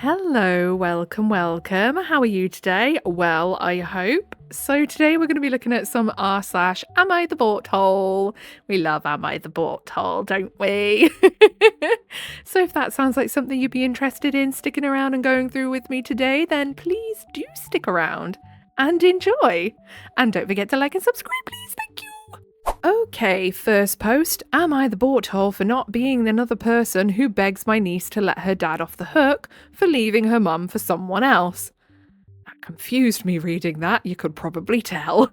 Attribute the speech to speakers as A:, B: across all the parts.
A: Hello, welcome. How are you today? Well, I hope. So today we're going to be looking at some r/Am I the Butthole? We love Am I the Butthole, don't we? So if that sounds like something you'd be interested in sticking around and going through with me today, then please do stick around and enjoy. And don't forget to like and subscribe, please. Thank you. Okay, first post. Am I the butthole for not being another person who begs my niece to let her dad off the hook for leaving her mum for someone else? That confused me reading that, you could probably tell.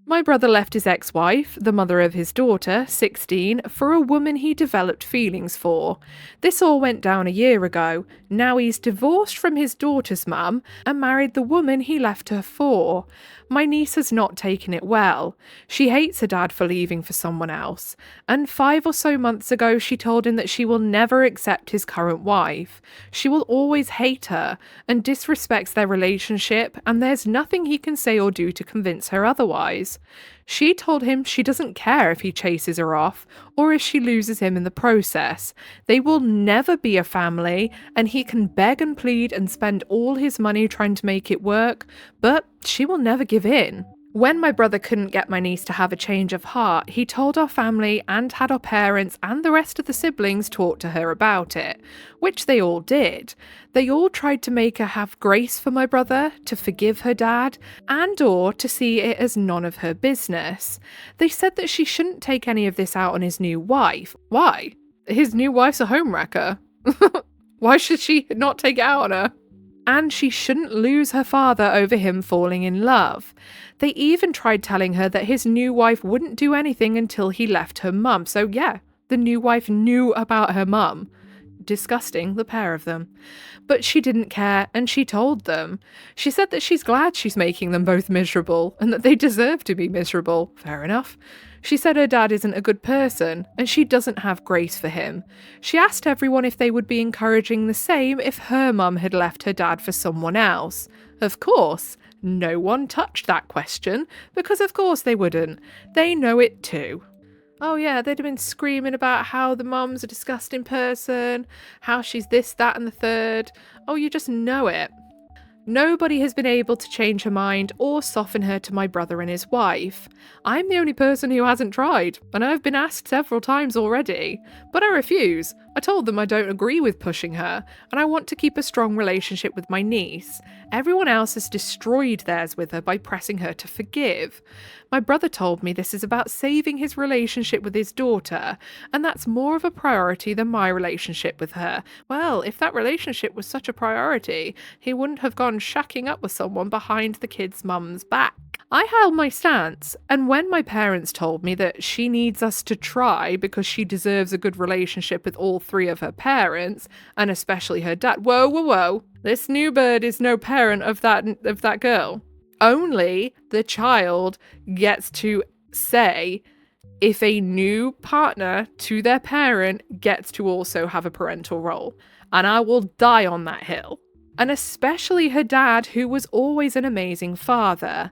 A: My brother left his ex-wife, the mother of his daughter, 16, for a woman he developed feelings for. This all went down a year ago. Now he's divorced from his daughter's mum and married the woman he left her for. My niece has not taken it well. She hates her dad for leaving for someone else. And 5 or so months ago, she told him that she will never accept his current wife. She will always hate her and disrespects their relationship, and there's nothing he can say or do to convince her otherwise. She told him she doesn't care if he chases her off or if she loses him in the process. They will never be a family, and he can beg and plead and spend all his money trying to make it work, but she will never give in. When my brother couldn't get my niece to have a change of heart, he told our family and had our parents and the rest of the siblings talk to her about it, which they all did. They all tried to make her have grace for my brother, to forgive her dad, and or to see it as none of her business. They said that she shouldn't take any of this out on his new wife. Why? His new wife's a homewrecker. Why should she not take it out on her? And she shouldn't lose her father over him falling in love. They even tried telling her that his new wife wouldn't do anything until he left her mum. So yeah, the new wife knew about her mum. Disgusting, the pair of them. But she didn't care, and she told them. She said that she's glad she's making them both miserable, and that they deserve to be miserable. Fair enough. She said her dad isn't a good person, and she doesn't have grace for him. She asked everyone if they would be encouraging the same if her mum had left her dad for someone else. Of course, no one touched that question, because of course they wouldn't. They know it too. Oh yeah, they'd have been screaming about how the mum's a disgusting person, how she's this, that and the third. Oh, you just know it. Nobody has been able to change her mind or soften her to my brother and his wife. I'm the only person who hasn't tried, and I've been asked several times already. But I refuse. I told them I don't agree with pushing her, and I want to keep a strong relationship with my niece. Everyone else has destroyed theirs with her by pressing her to forgive. My brother told me this is about saving his relationship with his daughter, and that's more of a priority than my relationship with her. Well, if that relationship was such a priority, he wouldn't have gone shacking up with someone behind the kid's mum's back. I held my stance, and when my parents told me that she needs us to try because she deserves a good relationship with all 3 of her parents, and especially her dad— whoa, this new bird is no parent of that girl. Only the child gets to say if a new partner to their parent gets to also have a parental role. And I will die on that hill. And especially her dad, who was always an amazing father.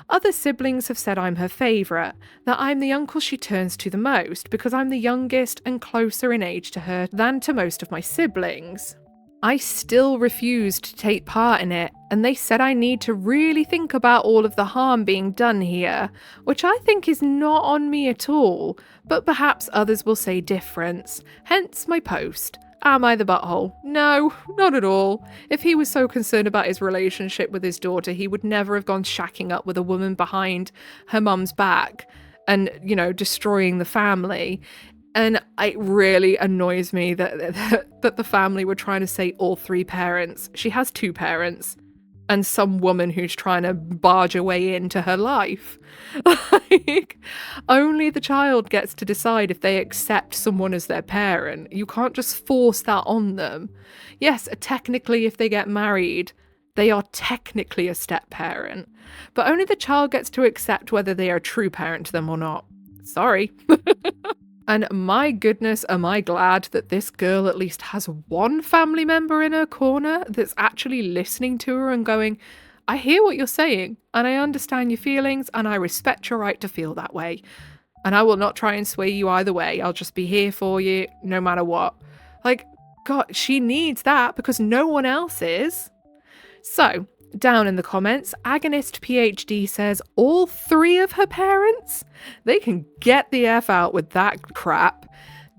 A: Other siblings have said I'm her favourite, that I'm the uncle she turns to the most because I'm the youngest and closer in age to her than to most of my siblings. I still refused to take part in it, and they said I need to really think about all of the harm being done here, which I think is not on me at all, but perhaps others will say different. Hence my post. Am I the butthole? No, not at all. If he was so concerned about his relationship with his daughter, he would never have gone shacking up with a woman behind her mum's back and, destroying the family. And it really annoys me that the family were trying to say all 3 parents. She has 2 parents and some woman who's trying to barge her way into her life. Like, only the child gets to decide if they accept someone as their parent. You can't just force that on them. Yes, technically if they get married, they are technically a step-parent, but only the child gets to accept whether they are a true parent to them or not. Sorry. And my goodness, am I glad that this girl at least has one family member in her corner that's actually listening to her and going, I hear what you're saying, and I understand your feelings, and I respect your right to feel that way. And I will not try and sway you either way. I'll just be here for you, no matter what. Like, God, she needs that because no one else is. So, down in the comments, Agonist PhD says all 3 of her parents? They can get the F out with that crap.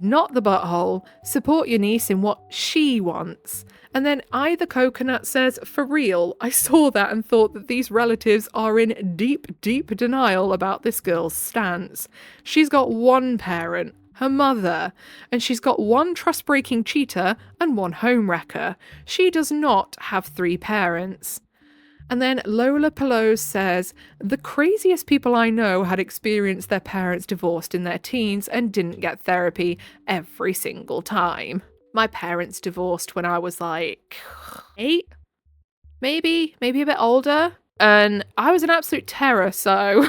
A: Not the butthole. Support your niece in what she wants. And then Either Coconut says, for real, I saw that and thought that these relatives are in deep, deep denial about this girl's stance. She's got one parent, her mother, and she's got one trust-breaking cheater and one homewrecker. She does not have 3 parents. And then Lola Pelosi says, the craziest people I know had experienced their parents divorced in their teens and didn't get therapy every single time. My parents divorced when I was like 8, maybe a bit older. And I was an absolute terror, so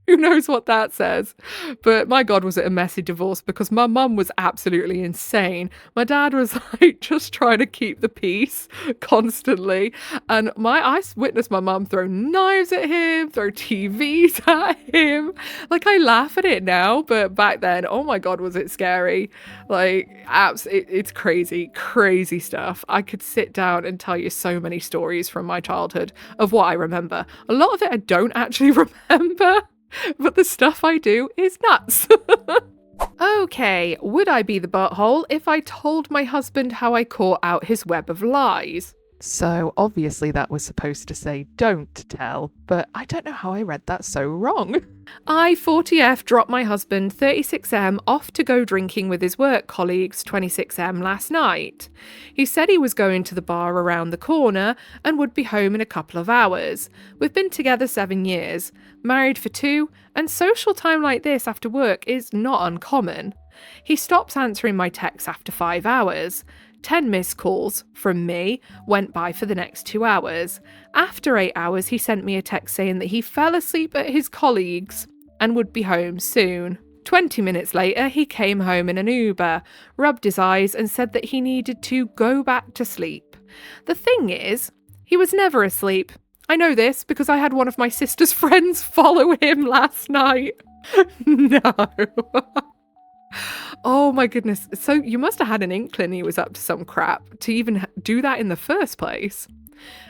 A: who knows what that says? But my God, was it a messy divorce because my mum was absolutely insane. My dad was like just trying to keep the peace constantly. And I witnessed my mum throw knives at him, throw TVs at him. Like, I laugh at it now, but back then, oh my God, was it scary. Like, it's crazy, crazy stuff. I could sit down and tell you so many stories from my childhood of what I remember. A lot of it I don't actually remember. But the stuff I do is nuts. Okay, would I be the butthole if I told my husband how I caught out his web of lies? So obviously that was supposed to say don't tell, but I don't know how I read that so wrong. I, 40F, dropped my husband, 36M, off to go drinking with his work colleagues, 26M, last night. He said he was going to the bar around the corner and would be home in a couple of hours. We've been together 7 years, married for 2, and social time like this after work is not uncommon. He stops answering my texts after 5 hours. 10 missed calls from me went by for the next 2 hours. After 8 hours, he sent me a text saying that he fell asleep at his colleagues and would be home soon. 20 minutes later, he came home in an Uber, rubbed his eyes and said that he needed to go back to sleep. The thing is, he was never asleep. I know this because I had one of my sister's friends follow him last night. No. Oh my goodness. So you must have had an inkling he was up to some crap to even do that in the first place.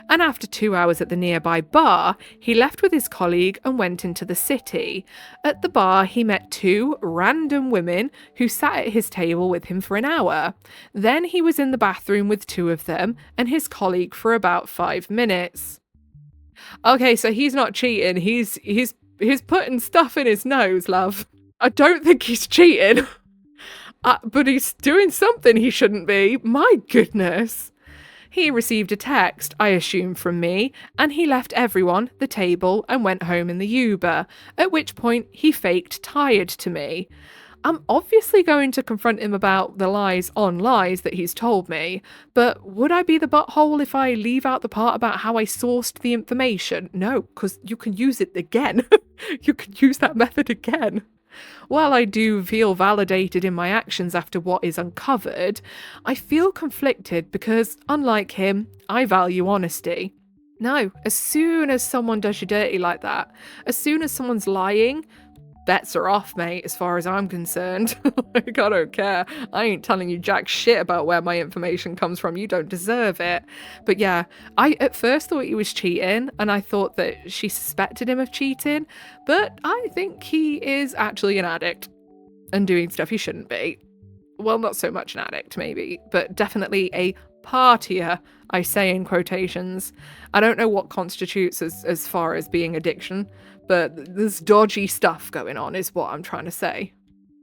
A: And after 2 hours at the nearby bar, he left with his colleague and went into the city. At the bar, he met 2 random women who sat at his table with him for an hour. Then he was in the bathroom with 2 of them and his colleague for about 5 minutes. Okay, so he's not cheating. He's putting stuff in his nose, love. I don't think he's cheating. But he's doing something he shouldn't be. My goodness. He received a text, I assume from me, and he left everyone, the table, and went home in the Uber, at which point he faked tired to me. I'm obviously going to confront him about the lies on lies that he's told me, but would I be the butthole if I leave out the part about how I sourced the information? No, because you can use it again. You can use that method again. While I do feel validated in my actions after what is uncovered, I feel conflicted because, unlike him, I value honesty. No, as soon as someone does you dirty like that, as soon as someone's lying, bets are off, mate, as far as I'm concerned. Like, I don't care. I ain't telling you jack shit about where my information comes from. You don't deserve it. But yeah, I at first thought he was cheating, and I thought that she suspected him of cheating, but I think he is actually an addict and doing stuff he shouldn't be. Well, not so much an addict, maybe, but definitely a partier, I say in quotations. I don't know what constitutes as far as being addiction, but there's dodgy stuff going on is what I'm trying to say.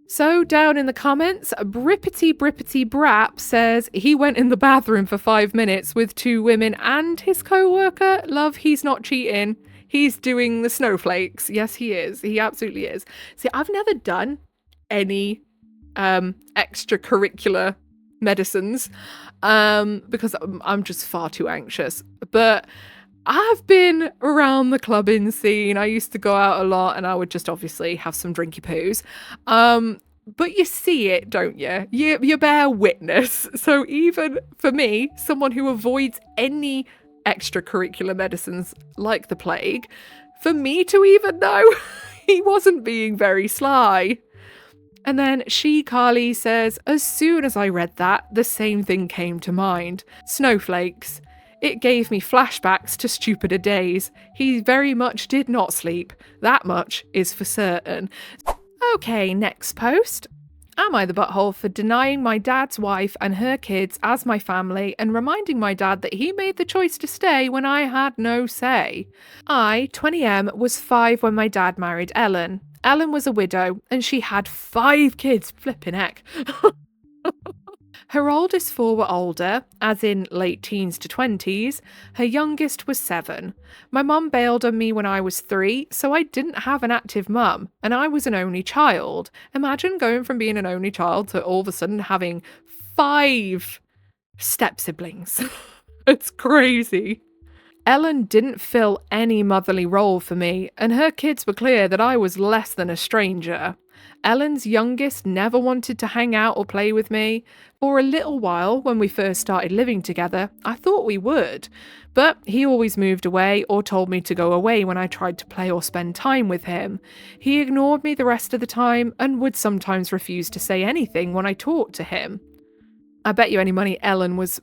A: So down in the comments, Brippity Brap says he went in the bathroom for 5 minutes with 2 women and his co-worker. Love, he's not cheating. He's doing the snowflakes. Yes, he is. He absolutely is. See, I've never done any extracurricular medicines because I'm just far too anxious. But I've been around the clubbing scene. I used to go out a lot and I would just obviously have some drinky poos. But you see it, don't you? You bear witness. So even for me, someone who avoids any extracurricular medicines like the plague, for me to even know he wasn't being very sly. And then Carly says, as soon as I read that, the same thing came to mind. Snowflakes. It gave me flashbacks to stupider days. He very much did not sleep. That much is for certain. Okay, next post. Am I the butthole for denying my dad's wife and her kids as my family and reminding my dad that he made the choice to stay when I had no say? I, 20M, was 5 when my dad married Ellen. Ellen was a widow and she had 5 kids. Flipping heck. Her oldest 4 were older, as in late teens to 20s. Her youngest was 7. My mum bailed on me when I was 3, so I didn't have an active mum, and I was an only child. Imagine going from being an only child to all of a sudden having 5 step-siblings. It's crazy. Ellen didn't fill any motherly role for me, and her kids were clear that I was less than a stranger. Ellen's youngest never wanted to hang out or play with me. For a little while, when we first started living together, I thought we would, but he always moved away or told me to go away when I tried to play or spend time with him. He ignored me the rest of the time and would sometimes refuse to say anything when I talked to him. I bet you any money Ellen was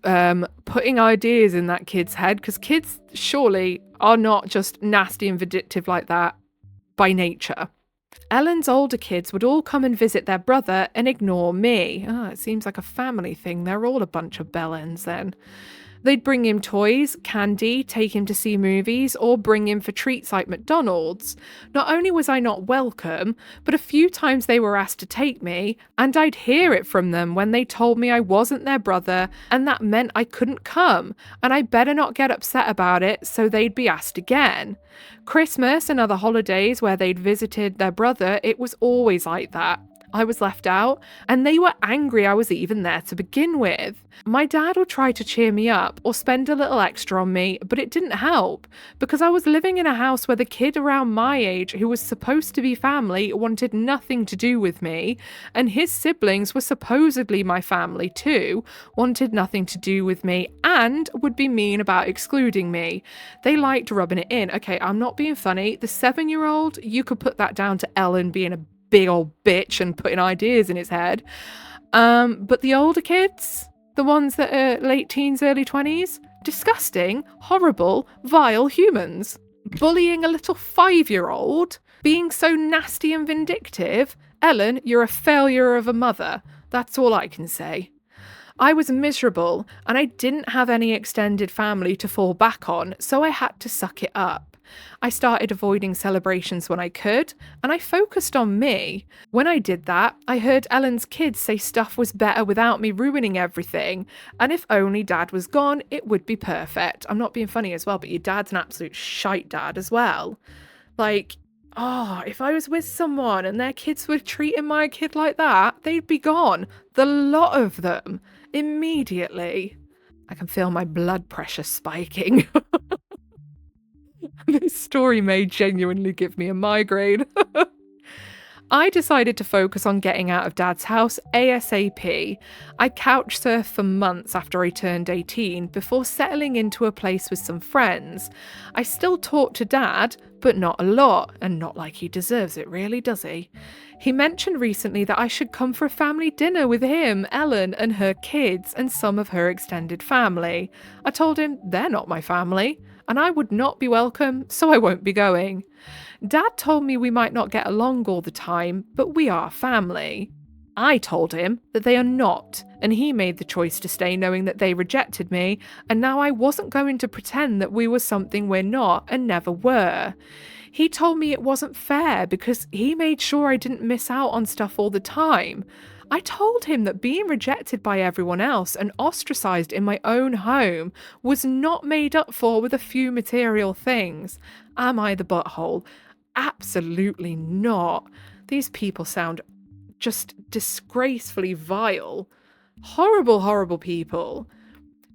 A: putting ideas in that kid's head, because kids surely are not just nasty and vindictive like that by nature. Ellen's older kids would all come and visit their brother and ignore me. It seems like a family thing. They're all a bunch of bellends then. They'd bring him toys, candy, take him to see movies, or bring him for treats like McDonald's. Not only was I not welcome, but a few times they were asked to take me, and I'd hear it from them when they told me I wasn't their brother, and that meant I couldn't come, and I better not get upset about it, so they'd be asked again. Christmas and other holidays where they'd visited their brother, it was always like that. I was left out, and they were angry I was even there to begin with. My dad would try to cheer me up or spend a little extra on me, but it didn't help, because I was living in a house where the kid around my age who was supposed to be family wanted nothing to do with me, and his siblings were supposedly my family too, wanted nothing to do with me, and would be mean about excluding me. They liked rubbing it in. Okay, I'm not being funny. The 7-year-old, you could put that down to Ellen being a big old bitch and putting ideas in his head. But the older kids, the ones that are late teens, early 20s, disgusting, horrible, vile humans. Bullying a little 5-year-old, being so nasty and vindictive. Ellen, you're a failure of a mother. That's all I can say. I was miserable, and I didn't have any extended family to fall back on, so I had to suck it up. I started avoiding celebrations when I could, and I focused on me. When I did that, I heard Ellen's kids say stuff was better without me ruining everything, and if only Dad was gone, it would be perfect. I'm not being funny as well, but your dad's an absolute shite dad as well. Like, if I was with someone and their kids were treating my kid like that, they'd be gone. The lot of them. Immediately. I can feel my blood pressure spiking. This story may genuinely give me a migraine. I decided to focus on getting out of Dad's house ASAP. I couch surfed for months after I turned 18 before settling into a place with some friends. I still talk to Dad, but not a lot, and not like he deserves it really, does he? He mentioned recently that I should come for a family dinner with him, Ellen, and her kids, and some of her extended family. I told him they're not my family, and I would not be welcome, so I won't be going. Dad told me we might not get along all the time, but we are family. I told him that they are not, and he made the choice to stay knowing that they rejected me, and now I wasn't going to pretend that we were something we're not and never were. He told me it wasn't fair because he made sure I didn't miss out on stuff all the time. I told him that being rejected by everyone else and ostracized in my own home was not made up for with a few material things. Am I the butthole? Absolutely not. These people sound just disgracefully vile. Horrible, horrible people.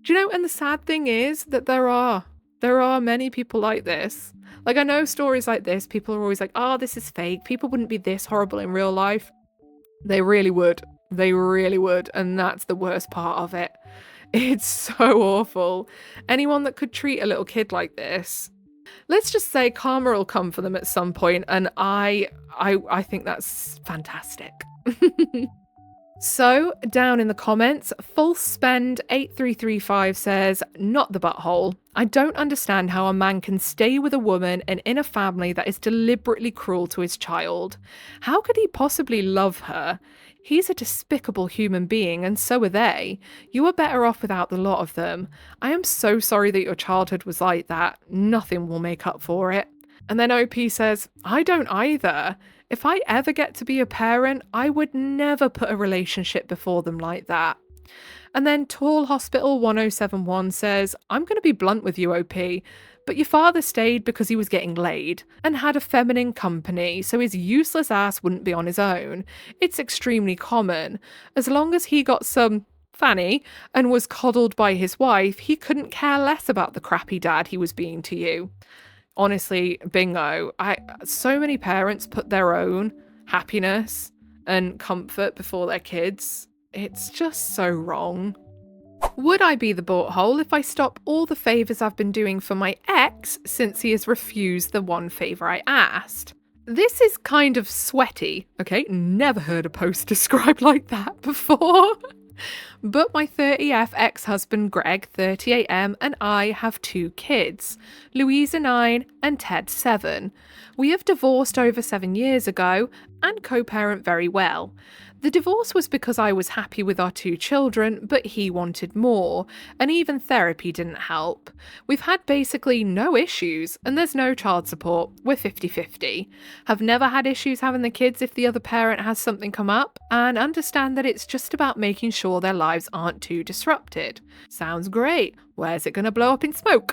A: Do you know, and the sad thing is that there are many people like this. Like, I know stories like this, people are always like, this is fake. People wouldn't be this horrible in real life. They really would. They really would. And that's the worst part of it. It's so awful. Anyone that could treat a little kid like this, let's just say karma will come for them at some point, and I think that's fantastic. So, down in the comments, False Spend 8335 says, "Not the butthole. I don't understand how a man can stay with a woman and in a family that is deliberately cruel to his child. How could he possibly love her? He's a despicable human being, and so are they. You are better off without the lot of them. I am so sorry that your childhood was like that. Nothing will make up for it." And then OP says, "I don't either. If I ever get to be a parent, I would never put a relationship before them like that." And then Tall Hospital 1071 says, "I'm going to be blunt with you, OP, but your father stayed because he was getting laid and had a feminine company, so his useless ass wouldn't be on his own. It's extremely common. As long as he got some fanny and was coddled by his wife, he couldn't care less about the crappy dad he was being to you." Honestly, bingo. So many parents put their own happiness and comfort before their kids. It's just so wrong. Would I be the butthole if I stop all the favours I've been doing for my ex since he has refused the one favour I asked? This is kind of sweaty, okay? Never heard a post described like that before. But my 30F ex-husband Greg, 38M, and I have 2 kids, Louisa 9 and Ted 7. We have divorced over 7 years ago and co-parent very well. The divorce was because I was happy with our 2 children, but he wanted more, and even therapy didn't help. We've had basically no issues, and there's no child support. We're 50-50. Have never had issues having the kids if the other parent has something come up, and understand that it's just about making sure their lives aren't too disrupted. Sounds great. Where's it going to blow up in smoke?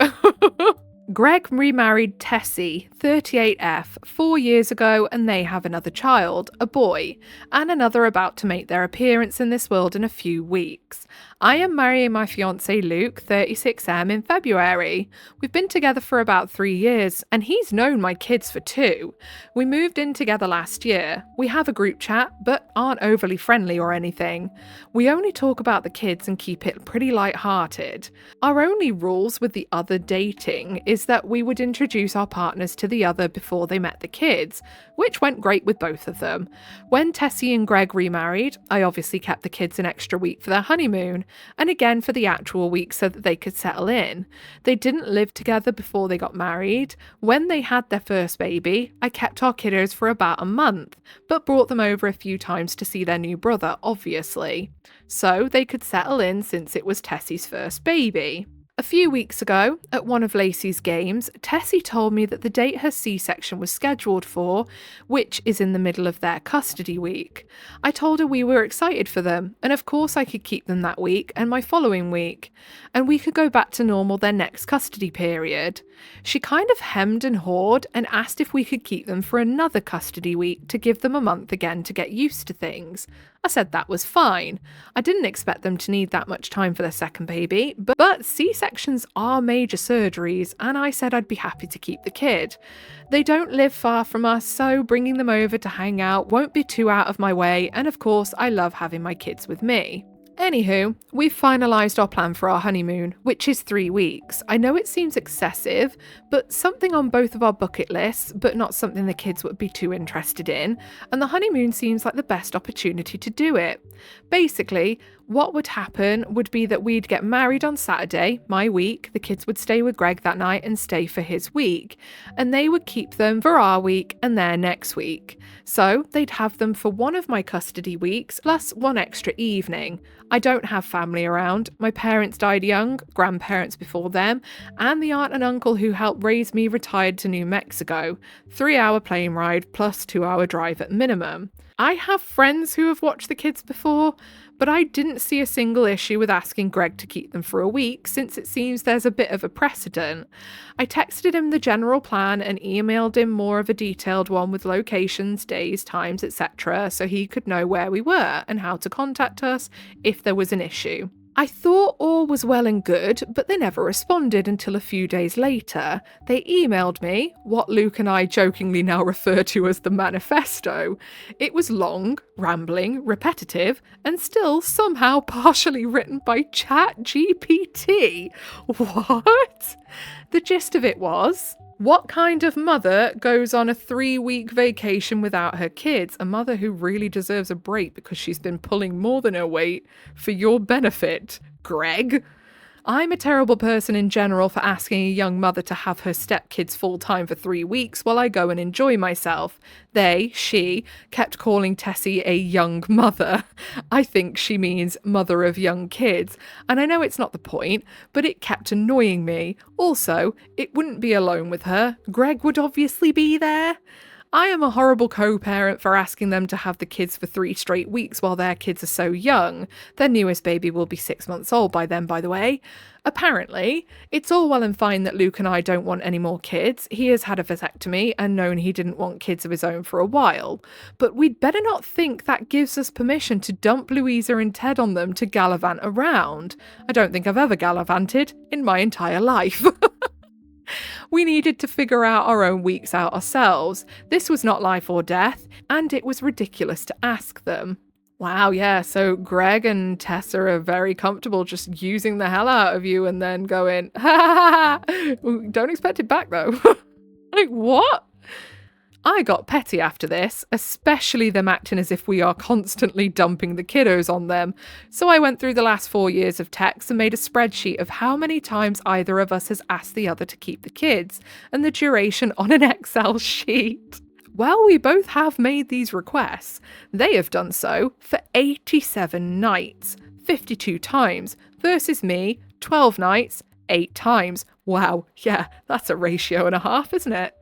A: Greg remarried Tessie, 38F, 4 years ago, and they have another child, a boy, and another about to make their appearance in this world in a few weeks. I am marrying my fiancé Luke, 36M, in February. We've been together for about 3 years, and he's known my kids for 2. We moved in together last year. We have a group chat, but aren't overly friendly or anything. We only talk about the kids and keep it pretty light-hearted. Our only rules with the other dating is that we would introduce our partners to the other before they met the kids, which went great with both of them. When Tessie and Greg remarried, I obviously kept the kids an extra week for their honeymoon, and again for the actual week so that they could settle in. They didn't live together before they got married. When they had their first baby, I kept our kiddos for about a month, but brought them over a few times to see their new brother, obviously, so they could settle in since it was Tessie's first baby. A few weeks ago, at one of Lacey's games, Tessie told me that the date her C-section was scheduled for, which is in the middle of their custody week. I told her we were excited for them, and of course I could keep them that week and my following week, and we could go back to normal their next custody period. She kind of hemmed and hawed and asked if we could keep them for another custody week to give them a month again to get used to things. I said that was fine. I didn't expect them to need that much time for their second baby, but C-sections are major surgeries, and I said I'd be happy to keep the kid. They don't live far from us, so bringing them over to hang out won't be too out of my way, and of course I love having my kids with me. Anywho, we've finalised our plan for our honeymoon, which is 3 weeks. I know it seems excessive, but something on both of our bucket lists, but not something the kids would be too interested in, and the honeymoon seems like the best opportunity to do it. Basically, what would happen would be that we'd get married on Saturday, my week, the kids would stay with Greg that night and stay for his week, and they would keep them for our week and their next week. So they'd have them for one of my custody weeks, plus one extra evening. I don't have family around. My parents died young, grandparents before them, and the aunt and uncle who helped raise me retired to New Mexico. 3-hour plane ride plus 2-hour drive at minimum. I have friends who have watched the kids before, but I didn't see a single issue with asking Greg to keep them for a week, since it seems there's a bit of a precedent. I texted him the general plan and emailed him more of a detailed one with locations, days, times, etc., so he could know where we were and how to contact us if there was an issue. I thought all was well and good, but they never responded until a few days later. They emailed me, what Luke and I jokingly now refer to as the manifesto. It was long, rambling, repetitive, and still somehow partially written by ChatGPT. What? The gist of it was, What kind of mother goes on a 3-week vacation without her kids? A mother who really deserves a break because she's been pulling more than her weight for your benefit, Greg. I'm a terrible person in general for asking a young mother to have her stepkids full-time for 3 weeks while I go and enjoy myself. She, kept calling Tessie a young mother. I think she means mother of young kids, and I know it's not the point, but it kept annoying me. Also, it wouldn't be alone with her. Greg would obviously be there. I am a horrible co-parent for asking them to have the kids for 3 straight weeks while their kids are so young. Their newest baby will be 6 months old by then, by the way. Apparently, it's all well and fine that Luke and I don't want any more kids. He has had a vasectomy and known he didn't want kids of his own for a while. But we'd better not think that gives us permission to dump Louisa and Ted on them to gallivant around. I don't think I've ever gallivanted in my entire life. We needed to figure out our own weeks out ourselves. This was not life or death, and it was ridiculous to ask them. Wow, yeah, so Greg and Tessa are very comfortable just using the hell out of you and then going, ha ha ha, don't expect it back though. Like, what? I got petty after this, especially them acting as if we are constantly dumping the kiddos on them. So I went through the last 4 years of texts and made a spreadsheet of how many times either of us has asked the other to keep the kids, and the duration on an Excel sheet. Well, we both have made these requests. They have done so for 87 nights, 52 times, versus me, 12 nights, 8 times. Wow, yeah, that's a ratio and a half, isn't it?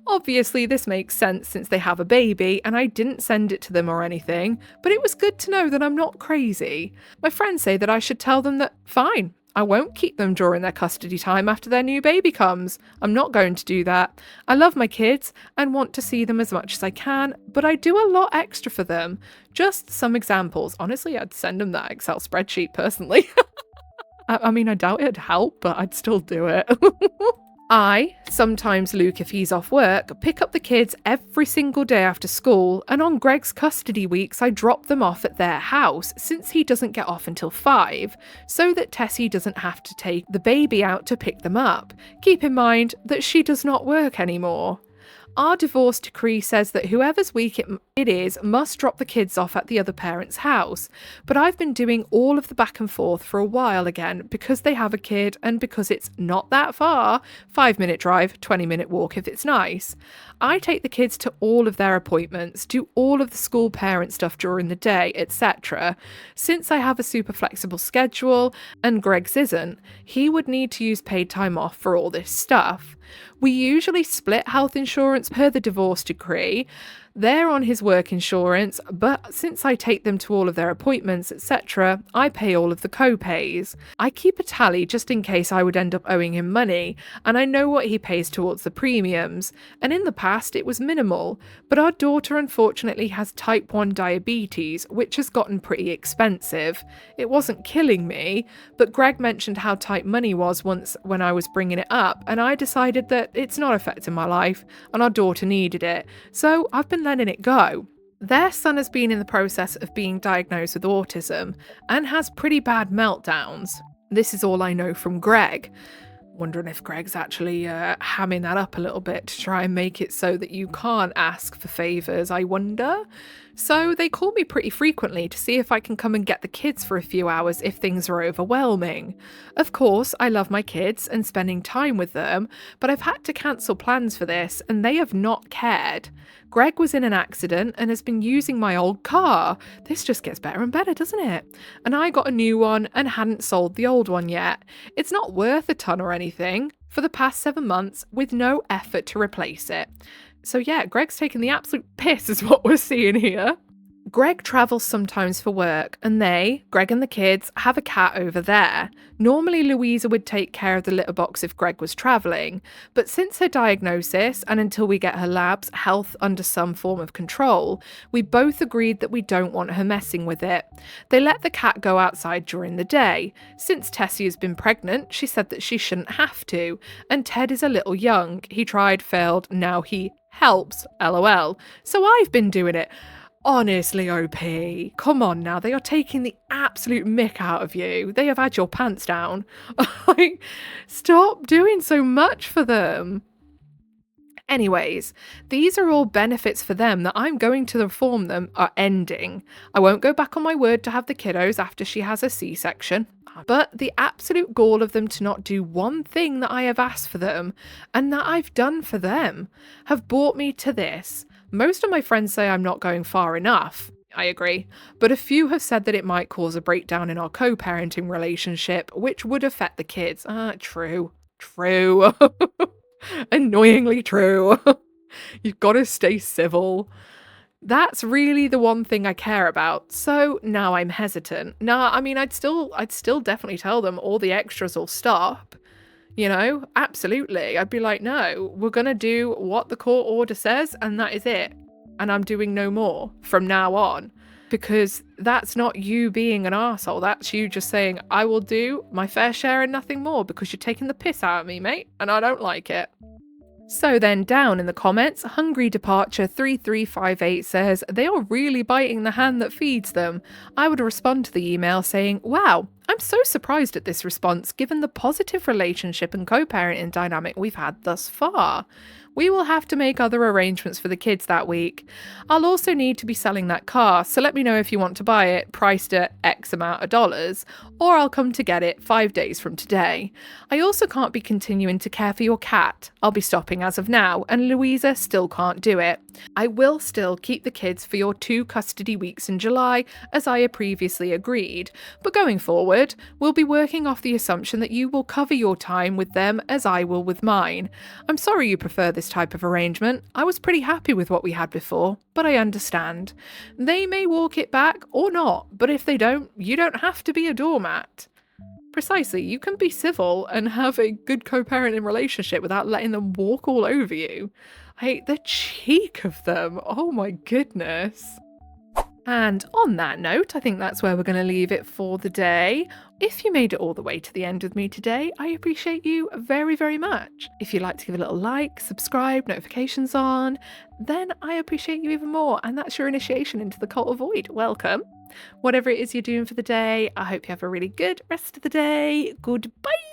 A: Obviously, this makes sense since they have a baby, and I didn't send it to them or anything, but it was good to know that I'm not crazy. My friends say that I should tell them that, fine, I won't keep them during their custody time after their new baby comes. I'm not going to do that. I love my kids and want to see them as much as I can, but I do a lot extra for them. Just some examples. Honestly, I'd send them that Excel spreadsheet personally. I mean, I doubt it'd help, but I'd still do it. I, sometimes Luke if he's off work, pick up the kids every single day after school, and on Greg's custody weeks I drop them off at their house since he doesn't get off until 5, so that Tessie doesn't have to take the baby out to pick them up. Keep in mind that she does not work anymore. Our divorce decree says that whoever's week it is must drop the kids off at the other parent's house, but I've been doing all of the back and forth for a while again because they have a kid and because it's not that far, 5-minute drive, 20-minute walk if it's nice. I take the kids to all of their appointments, do all of the school parent stuff during the day, etc. Since I have a super flexible schedule and Greg's isn't, he would need to use paid time off for all this stuff. We usually split health insurance per the divorce decree. They're on his work insurance, but since I take them to all of their appointments, etc., I pay all of the co-pays. I keep a tally just in case I would end up owing him money, and I know what he pays towards the premiums, and in the past it was minimal, but our daughter unfortunately has type 1 diabetes, which has gotten pretty expensive. It wasn't killing me, but Greg mentioned how tight money was once when I was bringing it up, and I decided that it's not affecting my life, and our daughter needed it, so I've been letting it go. Their son has been in the process of being diagnosed with autism and has pretty bad meltdowns. This is all I know from Greg. Wondering if Greg's actually hamming that up a little bit to try and make it so that you can't ask for favours, I wonder. So they call me pretty frequently to see if I can come and get the kids for a few hours if things are overwhelming. Of course, I love my kids and spending time with them, but I've had to cancel plans for this and they have not cared. Greg was in an accident and has been using my old car. This just gets better and better, doesn't it? And I got a new one and hadn't sold the old one yet. It's not worth a ton or anything for the past 7 months with no effort to replace it. So yeah, Greg's taking the absolute piss is what we're seeing here. Greg travels sometimes for work and Greg and the kids, have a cat over there. Normally Louisa would take care of the litter box if Greg was travelling, but since her diagnosis and until we get her labs health under some form of control, we both agreed that we don't want her messing with it. They let the cat go outside during the day. Since Tessie has been pregnant, she said that she shouldn't have to, and Ted is a little young. He tried, failed, now he helps, lol. So I've been doing it. Honestly, OP, come on now, they are taking the absolute mick out of you. They have had your pants down. Stop doing so much for them. Anyways, these are all benefits for them that I'm going to reform them are ending. I won't go back on my word to have the kiddos after she has a C-section. But the absolute gall of them to not do one thing that I have asked for them and that I've done for them have brought me to this. Most of my friends say I'm not going far enough. I agree, but a few have said that it might cause a breakdown in our co-parenting relationship, which would affect the kids. True. Annoyingly true. You've got to stay civil. That's really the one thing I care about. So now I'm hesitant. Nah, I mean, I'd still definitely tell them all the extras will stop. You know, absolutely. I'd be like, no, we're going to do what the court order says, and that is it. And I'm doing no more from now on. Because that's not you being an arsehole. That's you just saying, I will do my fair share and nothing more because you're taking the piss out of me, mate, and I don't like it. So then down in the comments, Hungry Departure 3358 says, they are really biting the hand that feeds them. I would respond to the email saying, wow, I'm so surprised at this response given the positive relationship and co-parenting dynamic we've had thus far. We will have to make other arrangements for the kids that week. I'll also need to be selling that car, so let me know if you want to buy it, priced at X amount of dollars, or I'll come to get it 5 days from today. I also can't be continuing to care for your cat. I'll be stopping as of now, and Louisa still can't do it. I will still keep the kids for your 2 custody weeks in July, as I had previously agreed, but going forward, we'll be working off the assumption that you will cover your time with them as I will with mine. I'm sorry you prefer this type of arrangement. I was pretty happy with what we had before, but I understand. They may walk it back or not, but if they don't, you don't have to be a doormat. Precisely, you can be civil and have a good co-parenting relationship without letting them walk all over you. I hate the cheek of them. Oh my goodness. And on that note, I think that's where we're going to leave it for the day. If you made it all the way to the end with me today, I appreciate you very, very much. If you'd like to give a little like, subscribe, notifications on, then I appreciate you even more. And that's your initiation into the cult of void. Welcome. Whatever it is you're doing for the day, I hope you have a really good rest of the day. Goodbye.